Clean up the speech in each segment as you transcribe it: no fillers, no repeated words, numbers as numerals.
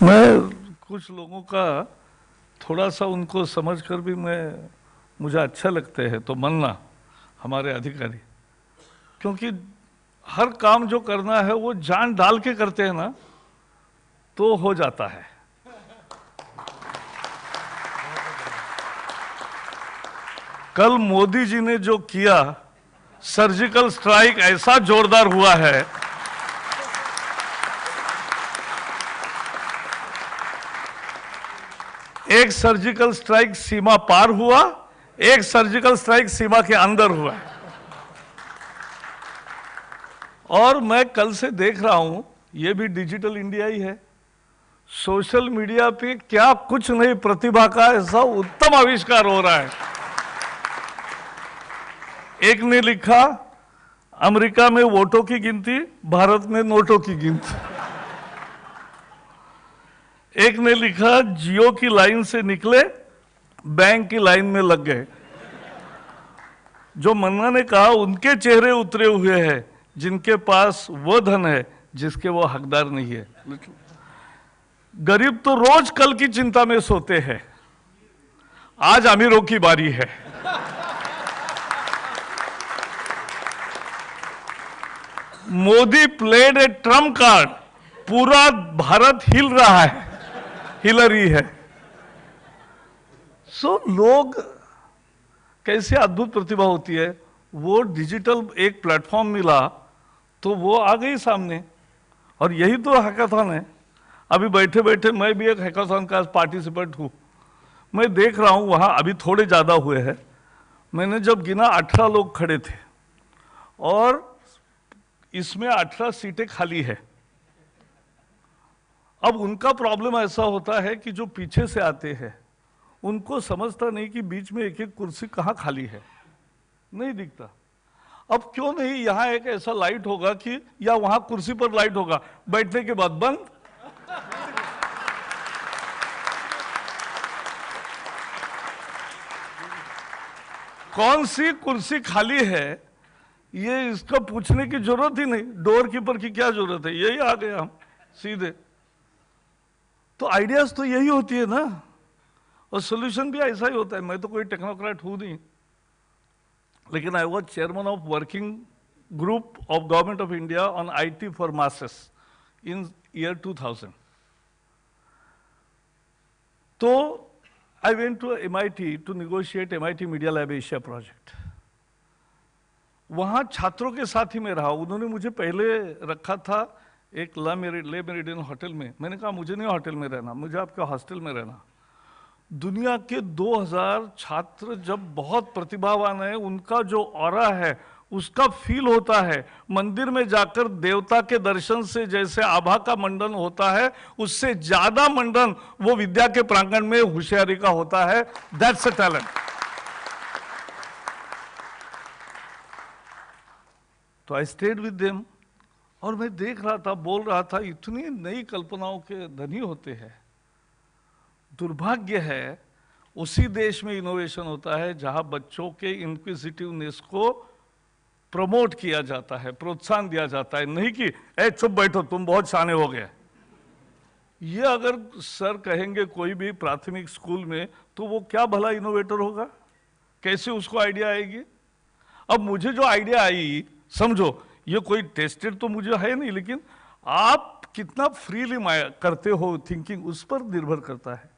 मैं कुछ लोगों का थोड़ा सा उनको समझकर भी मुझे अच्छा लगते हैं तो मानना हमारे अधिकारी, क्योंकि हर काम जो करना है वो जान डाल के करते हैं ना, तो हो जाता है। कल मोदी जी ने जो किया, सर्जिकल स्ट्राइक ऐसा जोरदार हुआ है, एक सर्जिकल स्ट्राइक सीमा पार हुआ, एक सर्जिकल स्ट्राइक सीमा के अंदर हुआ। और मैं कल से देख रहा हूं, ये भी डिजिटल इंडिया ही है, सोशल मीडिया पे क्या कुछ नहीं, प्रतिभा का ऐसा उत्तम आविष्कार हो रहा है। एक ने लिखा अमेरिका में वोटों की गिनती, भारत में नोटों की गिनती। एक ने लिखा जियो की लाइन से निकले, बैंक की लाइन में लग गए। जो मन्ना ने कहा उनके चेहरे उतरे हुए हैं जिनके पास वो धन है जिसके वो हकदार नहीं है। गरीब तो रोज कल की चिंता में सोते हैं, आज अमीरों की बारी है। Modi played a Trump card, पूरा भारत हिल रहा है, हिलरी है। लोग कैसे अद्भुत प्रतिभा होती है, वो डिजिटल एक प्लेटफॉर्म मिला तो वो आ गई सामने। और यही तो हैकाथॉन है। अभी बैठे बैठे मैं भी एक हैकाथॉन का पार्टिसिपेंट हूं। मैं देख रहा हूं वहां अभी थोड़े ज्यादा हुए हैं। मैंने जब गिना 18 लोग खड़े थे और इसमें 18 सीटें खाली है। अब उनका प्रॉब्लम ऐसा होता है कि जो पीछे से आते हैं उनको समझता नहीं कि बीच में एक एक कुर्सी कहां खाली है, नहीं दिखता। अब क्यों नहीं यहां एक ऐसा लाइट होगा कि या वहां कुर्सी पर लाइट होगा, बैठने के बाद बंद। कौन सी कुर्सी खाली है ये इसका पूछने की जरूरत ही नहीं, डोर कीपर की क्या जरूरत है, यही आ गए हम सीधे। तो आइडियाज तो यही होती है ना, और सोल्यूशन भी ऐसा ही होता है। मैं तो कोई टेक्नोक्रेट हूं नहीं, लेकिन I was chairman of working group of government of India on IT for masses in year 2000। तो I went to MIT to negotiate MIT media lab Asia project. वहां छात्रों के साथ ही मैं रहा। उन्होंने मुझे पहले रखा था एक ले मेरिडियन होटल में। मैंने कहा मुझे नहीं होटल में रहना, मुझे आपके हॉस्टल में रहना। दुनिया के 2000 छात्र जब बहुत प्रतिभावान है, उनका जो ऑरा है उसका फील होता है। मंदिर में जाकर देवता के दर्शन से जैसे आभा का मंडन होता है, उससे ज्यादा मंडन वो विद्या के प्रांगण में होशियारी का होता है। That's a talent. तो आई स्टेड विद देम और मैं देख रहा था, बोल रहा था, इतनी नई कल्पनाओं के धनी होते हैं। दुर्भाग्य है उसी देश में इनोवेशन होता है जहां बच्चों के इनक्विजिटिवनेस को प्रमोट किया जाता है, प्रोत्साहन दिया जाता है, नहीं कि ए चुप बैठो तुम बहुत शाने हो गए। ये अगर सर कहेंगे कोई भी प्राथमिक स्कूल में तो वो क्या भला इनोवेटर होगा, कैसे उसको आइडिया आएगी। अब मुझे जो आइडिया आई, समझो ये कोई टेस्टेड तो मुझे है नहीं, लेकिन आप कितना फ्रीली करते हो थिंकिंग, उस पर निर्भर करता है।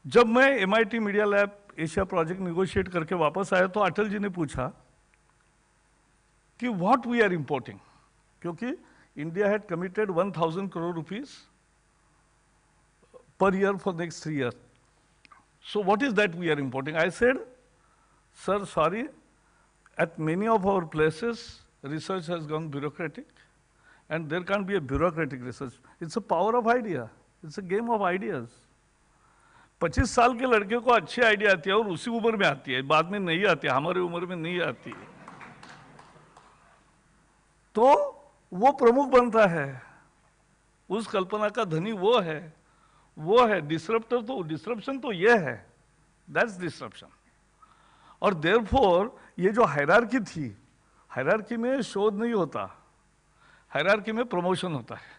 जब मैं MIT media lab Asia project negotiate करके वापस आया तो अटल जी ने पूछा कि व्हाट वी आर इंपोर्टिंग, क्योंकि India had committed 1000 crore rupees per year for next 3 years. So what is that we are importing? I said, sir, sorry, at many of our places, research has gone bureaucratic, and there can't be a bureaucratic research. It's a power of idea. It's a game of ideas. 25 साल के लड़के को अच्छी idea आती है और उसी उम्र में आती है, बाद में नहीं आती, हमारी उम्र में नहीं आती है, तो वो प्रमुख बनता है। उस कल्पना का धनी वो है डिसरप्टर। तो डिसरप्शन तो ये है, दैट्स डिसरप्शन। और देयरफॉर ये जो हायरार्की थी, हायरार्की में शोध नहीं होता, हायरार्की में प्रमोशन होता है।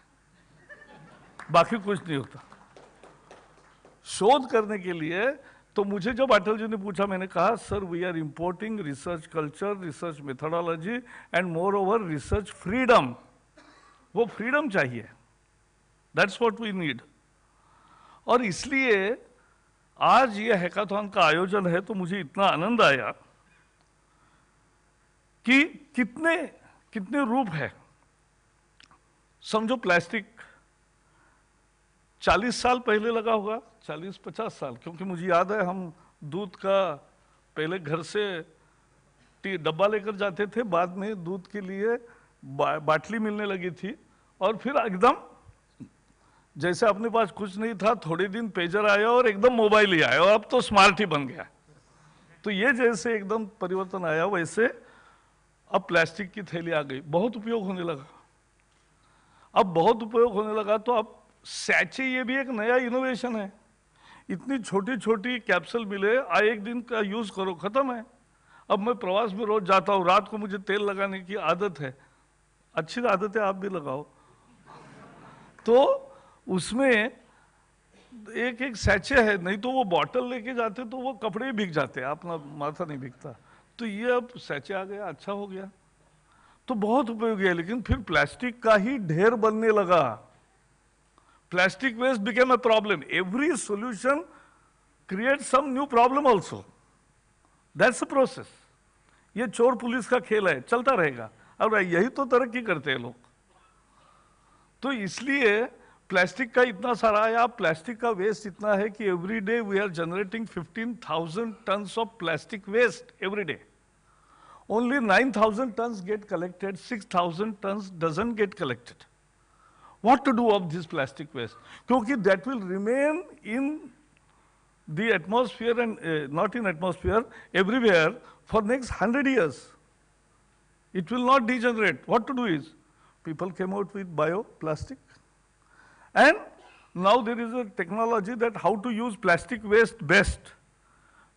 बाकी कुछ नहीं होता। शोध करने के लिए तो मुझे जब अटल जी ने पूछा, मैंने कहा sir we are importing research culture, research methodology and moreover research freedom. वो फ्रीडम चाहिए, दैट्स व्हाट वी नीड। और इसलिए आज ये हैकाथॉन का आयोजन है तो मुझे इतना आनंद आया कि कितने कितने रूप है। समझो प्लास्टिक 40 साल पहले लगा होगा, 40-50 साल, क्योंकि मुझे याद है हम दूध का पहले घर से डब्बा लेकर जाते थे, बाद में दूध के लिए बाटली मिलने लगी थी, और फिर एकदम जैसे अपने पास कुछ नहीं था, थोड़े दिन पेजर आया और एकदम मोबाइल ही आया, और अब तो स्मार्ट ही बन गया। तो ये जैसे एकदम परिवर्तन आया, वैसे अब प्लास्टिक की थैली आ गई, बहुत उपयोग होने लगा। अब बहुत उपयोग होने लगा तो अब सैचे, ये भी एक नया इनोवेशन है। इतनी छोटी छोटी कैप्सूल मिले, एक दिन का यूज करो, खत्म है। अब मैं प्रवास में रोज जाता हूँ, रात को मुझे तेल लगाने की आदत है, अच्छी आदत है, आप भी लगाओ। तो उसमें एक एक सैचे है, नहीं तो वो बॉटल लेके जाते तो वो कपड़े ही भीग जाते, अपना माथा नहीं भीगता। तो ये अब सैचे आ गया, अच्छा हो गया, तो बहुत उपयोगी है। लेकिन फिर प्लास्टिक का ही ढेर बनने लगा। Plastic waste became a problem. Every solution creates some new problem also. That's the process. ये चोर पुलिस का खेल है, चलता रहेगा। अब यही तो तरक्की करते हैं लोग। तो इसलिए प्लास्टिक का इतना सारा आया, प्लास्टिक का वेस्ट इतना है कि every day we are generating 15,000 tons of plastic waste every day. Only 9,000 tons get collected, 6,000 tons doesn't get collected. What to do of this plastic waste? क्योंकि that will remain in the atmosphere and not in atmosphere, everywhere for next 100 years. It will not degenerate. What to do is, people came out with bioplastic, and now there is a technology that how to use plastic waste best.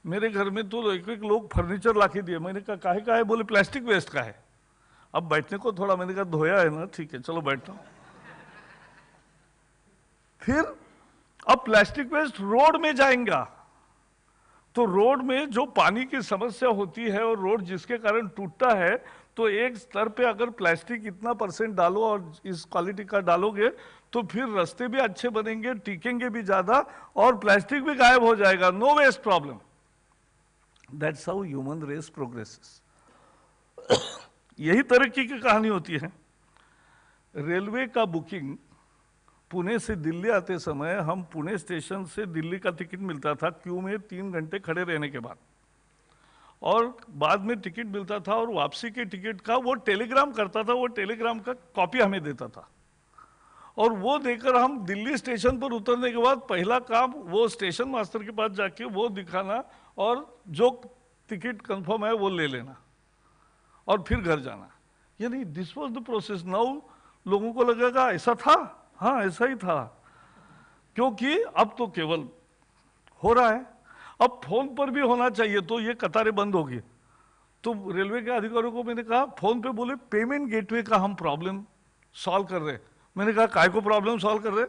मेरे घर में तो एक एक लोग furniture लाके दिए, मैंने कहा काहे का है, बोले प्लास्टिक वेस्ट का है। अब बैठने को थोड़ा, मैंने कहा धोया है ना, ठीक है चलो बैठता हूँ। फिर अब प्लास्टिक वेस्ट रोड में जाएगा, तो रोड में जो पानी की समस्या होती है और रोड जिसके कारण टूटता है, तो एक स्तर पे अगर प्लास्टिक इतना % डालो और इस क्वालिटी का डालोगे तो फिर रास्ते भी अच्छे बनेंगे, टिकेंगे भी ज्यादा, और प्लास्टिक भी गायब हो जाएगा। No waste problem. That's how human race progresses. यही तरक्की की कहानी होती है। रेलवे का बुकिंग, पुणे से दिल्ली आते समय हम पुणे स्टेशन से दिल्ली का टिकट मिलता था क्यू में 3 घंटे खड़े रहने के बाद, और बाद में टिकट मिलता था, और वापसी के टिकट का वो टेलीग्राम करता था, वो टेलीग्राम का कॉपी हमें देता था, और वो देकर हम दिल्ली स्टेशन पर उतरने के बाद पहला काम वो स्टेशन मास्टर के पास जाके वो दिखाना, और जो टिकट कंफर्म है वो ले लेना, और फिर घर जाना। यानी this was the process. Now लोगों को लगेगा ऐसा था, हाँ ऐसा ही था, क्योंकि अब तो केवल हो रहा है। अब फोन पर भी होना चाहिए, तो ये कतारें बंद होगी। तो रेलवे के अधिकारियों को मैंने कहा, फोन पे बोले पेमेंट गेटवे का हम प्रॉब्लम सॉल्व कर रहे। मैंने कहा काय को प्रॉब्लम सॉल्व कर रहे?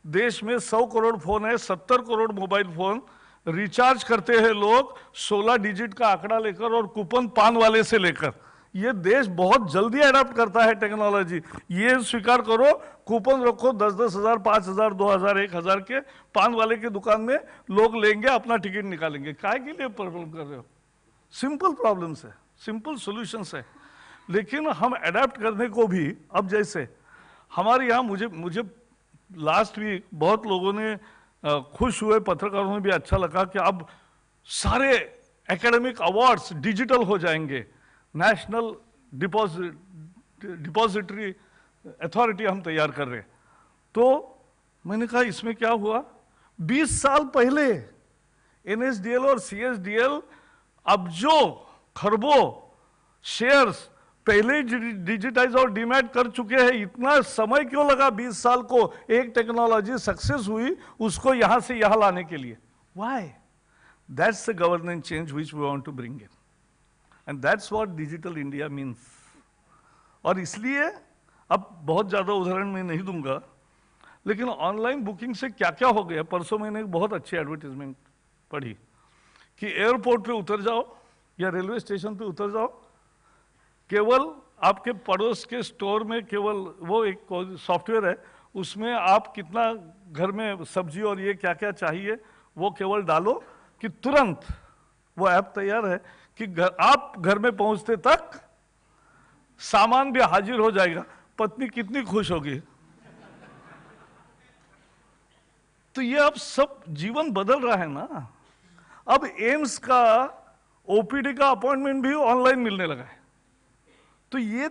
देश में 100 करोड़ फोन है, 70 करोड़ मोबाइल फोन रिचार्ज करते हैं लोग 16 डिजिट का आंकड़ा लेकर और कूपन पान वाले से लेकर। ये देश बहुत जल्दी अडॉप्ट करता है टेक्नोलॉजी, ये स्वीकार करो। कूपन रखो 10-10 हजार, 5 हजार, 2 हजार, 1 हजार के, पान वाले की दुकान में लोग लेंगे, अपना टिकट निकालेंगे। काय के लिए प्रॉब्लम कर रहे हो? सिंपल प्रॉब्लम्स है, सिंपल सॉल्यूशंस है। लेकिन हम अडॉप्ट करने को भी, अब जैसे हमारे यहाँ, मुझे लास्ट वीक बहुत लोगों ने खुश हुए, पत्रकारों ने भी अच्छा लगा कि अब सारे एकेडमिक अवार्ड्स डिजिटल हो जाएंगे। नेशनल डिपॉजिटरी अथॉरिटी हम तैयार कर रहे। तो मैंने कहा इसमें क्या हुआ? 20 साल पहले NSDL और CSDL अब जो खरबों शेयर्स पहले ही डिजिटाइज और डीमैट कर चुके हैं। इतना समय क्यों लगा 20 साल को? एक टेक्नोलॉजी सक्सेस हुई उसको यहां से यहां लाने के लिए। Why? That's the governance change which we want to bring in, and that's what digital India means. और इसलिए अब बहुत ज्यादा उदाहरण मैं नहीं दूंगा, लेकिन ऑनलाइन बुकिंग से क्या क्या हो गया। परसों मैंने एक बहुत अच्छी एडवर्टीजमेंट पढ़ी कि एयरपोर्ट पे उतर जाओ या रेलवे स्टेशन पे उतर जाओ, केवल आपके पड़ोस के स्टोर में केवल वो एक सॉफ्टवेयर है, उसमें आप कितना घर में सब्जी और ये क्या क्या चाहिए वो केवल डालो कि तुरंत वो ऐप तैयार है कि आप घर में पहुंचते तक सामान भी हाजिर हो जाएगा। पत्नी कितनी खुश होगी। तो ये अब सब जीवन बदल रहा है ना। अब एम्स का ओपीडी का अपॉइंटमेंट भी ऑनलाइन मिलने लगा है। तो ये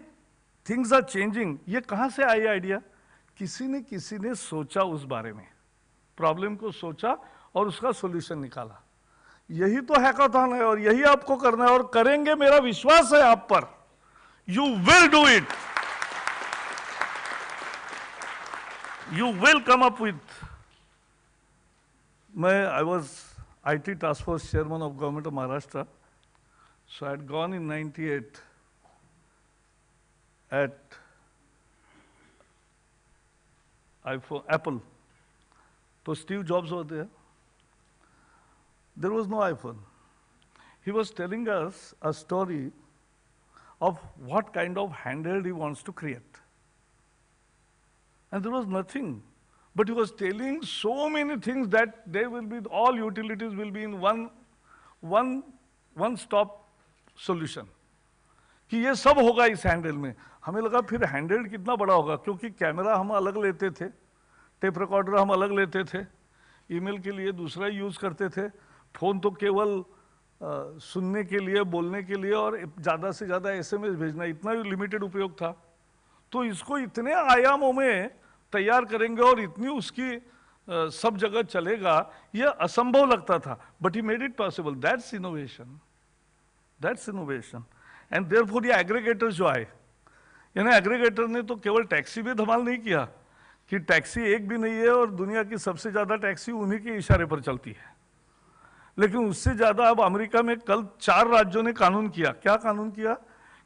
थिंग्स आर चेंजिंग। ये कहां से आई आइडिया? किसी ने सोचा, उस बारे में प्रॉब्लम को सोचा और उसका सॉल्यूशन निकाला। यही तो हैकाथॉन है और यही आपको करना है और करेंगे, मेरा विश्वास है आप पर। You will do it, you will come up with. I was IT task force chairman of government of Maharashtra, so I had gone in '98 at Apple. So Steve Jobs was there. There was no iPhone. He was telling us a story of what kind of handheld he wants to create. And there was nothing. But he was telling so many things that they will be, all utilities will be in one stop solution. कि ये सब होगा इस handle में। हमें लगा फिर handle कितना बड़ा होगा, क्योंकि कैमरा हम अलग लेते थे, टेप रिकॉर्डर हम अलग लेते थे, ईमेल के लिए दूसरा यूज करते थे, फोन तो केवल सुनने के लिए, बोलने के लिए और ज़्यादा से ज़्यादा SMS भेजना, इतना लिमिटेड उपयोग था। तो इसको इतने आयामों में तैयार करेंगे और इतनी उसकी सब जगह चलेगा, यह असंभव लगता था। But he made it possible. That's innovation, that's innovation. And therefore ये एग्रीगेटर्स जो आए, यानी एग्रीगेटर ने तो केवल टैक्सी भी धमाल नहीं किया कि टैक्सी एक भी नहीं है और दुनिया की सबसे ज्यादा टैक्सी उन्हीं के इशारे पर चलती है, लेकिन उससे ज्यादा अब अमेरिका में कल 4 राज्यों ने कानून किया। क्या कानून किया?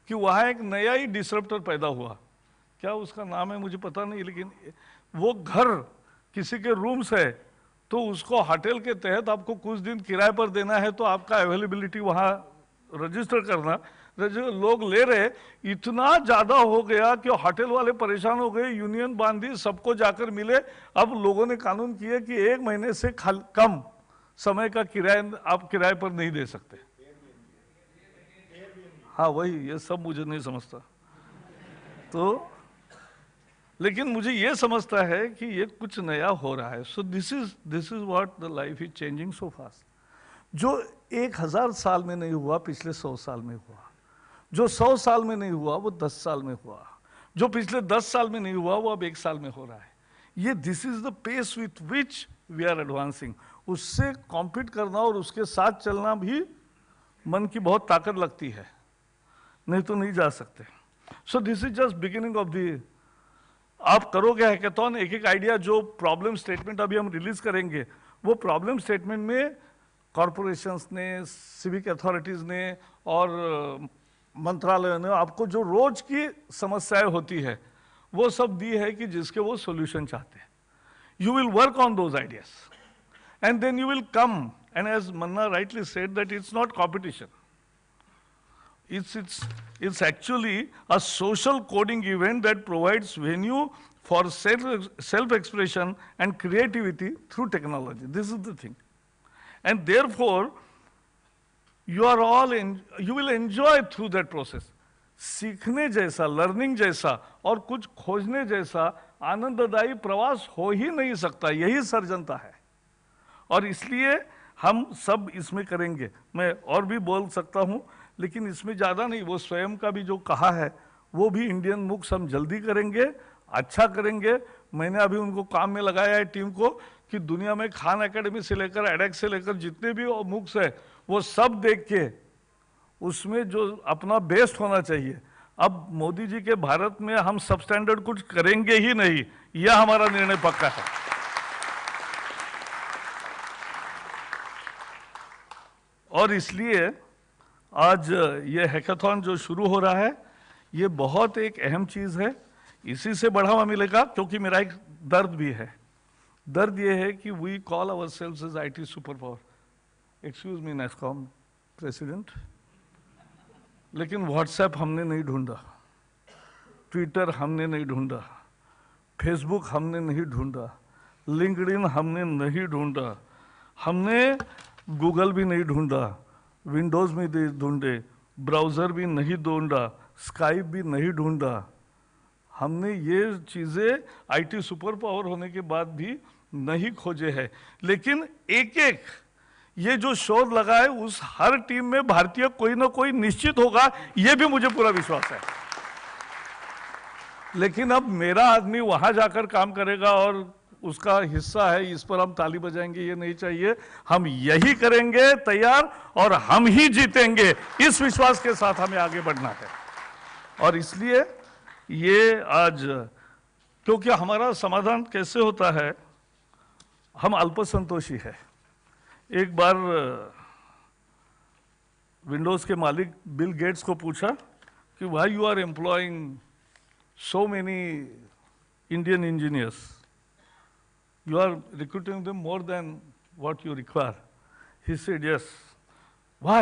कि वहां एक नया ही डिसरप्टर पैदा हुआ। क्या उसका नाम है मुझे पता नहीं, लेकिन वो घर किसी के रूम्स है तो उसको होटल के तहत आपको कुछ दिन किराए पर देना है, तो आपका अवेलेबिलिटी वहाँ रजिस्टर करना, लोग ले रहे। इतना ज़्यादा हो गया कि होटल वाले परेशान हो गए, यूनियन बांधी, सबको जाकर मिले। अब लोगों ने कानून किए कि 1 महीने से कम समय का किराया आप किराए पर नहीं दे सकते। हाँ वही, ये सब मुझे नहीं समझता। तो लेकिन मुझे ये समझता है कि ये कुछ नया हो रहा है। So this is what the life is changing so fast. जो 1000 साल में नहीं हुआ, पिछले 100 साल में हुआ। जो 100 साल में नहीं हुआ, वो 10 साल में हुआ। जो पिछले 10 साल में नहीं हुआ, वो अब 1 साल में हो रहा है। ये this is the pace with which we are advancing. उससे कॉम्पीट करना और उसके साथ चलना भी मन की बहुत ताकत लगती है, नहीं तो नहीं जा सकते। So this is just beginning of the. आप करोगे हैकाथॉन, एक एक आइडिया, जो प्रॉब्लम स्टेटमेंट अभी हम रिलीज करेंगे, वो प्रॉब्लम स्टेटमेंट में कॉरपोरेशंस ने, सिविक अथॉरिटीज ने और मंत्रालयों ने आपको जो रोज की समस्याएं होती है वो सब दी है कि जिसके वो सॉल्यूशन चाहते हैं। You will work on those ideas and then you will come, and as Manna rightly said that it's not competition, it's actually a social coding event that provides venue for self-expression and creativity through technology. This is the thing. And therefore, you will enjoy through that process. सीखने जैसा, learning जैसा और कुछ खोजने जैसा आनंददायी प्रवास हो ही नहीं सकता। यही सर्जनता है और इसलिए हम सब इसमें करेंगे। मैं और भी बोल सकता हूं, लेकिन इसमें ज़्यादा नहीं। वो स्वयं का भी जो कहा है वो भी इंडियन मूक्स हम जल्दी करेंगे, अच्छा करेंगे। मैंने अभी उनको काम में लगाया है टीम को कि दुनिया में खान एकेडमी से लेकर एडेक्स से लेकर जितने भी मूक्स है वो सब देख के उसमें जो अपना बेस्ट होना चाहिए। अब मोदी जी के भारत में हम सब स्टैंडर्ड कुछ करेंगे ही नहीं, यह हमारा निर्णय पक्का है। और इसलिए आज ये हैकाथॉन जो शुरू हो रहा है, ये बहुत एक अहम चीज़ है। इसी से बढ़ावा मिलेगा, क्योंकि मेरा एक दर्द भी है। दर्द ये है कि we call our selves as IT super power. Excuse me NASSCOM president, लेकिन व्हाट्सएप हमने नहीं ढूंढा, ट्विटर हमने नहीं ढूंढा, फेसबुक हमने नहीं ढूंढा, लिंक्डइन हमने नहीं ढूंढा, हमने गूगल भी नहीं ढूंढा, विंडोज़ में भी ढूंढे, ब्राउज़र भी नहीं ढूंढा, स्काइप भी नहीं ढूंढा। हमने ये चीज़ें IT सुपर पावर होने के बाद भी नहीं खोजे हैं। लेकिन एक एक ये जो शोध लगा है उस हर टीम में भारतीय कोई ना कोई निश्चित होगा, ये भी मुझे पूरा विश्वास है। लेकिन अब मेरा आदमी वहां जाकर काम करेगा और उसका हिस्सा है, इस पर हम ताली बजाएंगे ये नहीं चाहिए। हम यही करेंगे तैयार और हम ही जीतेंगे, इस विश्वास के साथ हमें आगे बढ़ना है। और इसलिए ये आज, क्योंकि हमारा समाधान कैसे होता है, हम अल्पसंतोषी है। एक बार विंडोज के मालिक बिल गेट्स को पूछा कि why you are employing so many Indian engineers, you are recruiting them more than what you require. He said yes. Why?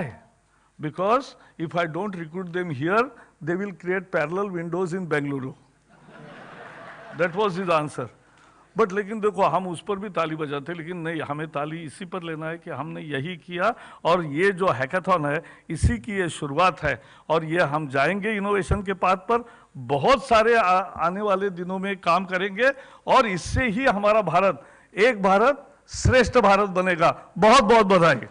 Because if I don't recruit them here, they will create parallel windows in Bengaluru. That was his answer. But लेकिन देखो, हम उस पर भी ताली बजाते, लेकिन नहीं, हमें ताली इसी पर लेना है कि हमने यही किया। और ये जो हैकाथॉन है इसी की ये शुरुआत है, और ये हम जाएंगे इनोवेशन के पाथ पर, बहुत सारे आने वाले दिनों में काम करेंगे, और इससे ही हमारा भारत एक भारत श्रेष्ठ भारत बनेगा। बहुत बहुत बधाई।